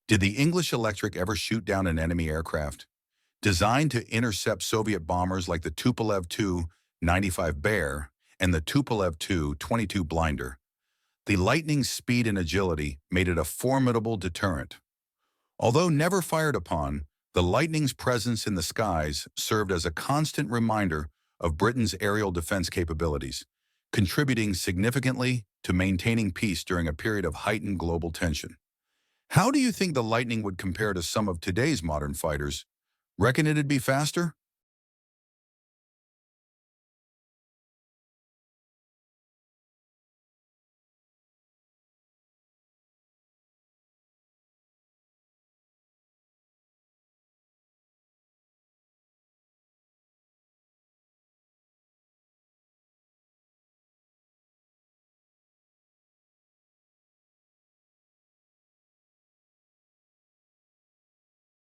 Did the English electric ever shoot down an enemy aircraft? Designed to intercept Soviet bombers like the Tupolev Tu-95 Bear and the Tupolev Tu-22 Blinder, the Lightning's speed and agility made it a formidable deterrent. Although never fired upon, the Lightning's presence in the skies served as a constant reminder of Britain's aerial defense capabilities, contributing significantly to maintaining peace during a period of heightened global tension. How do you think the Lightning would compare to some of today's modern fighters? Reckon it'd be faster?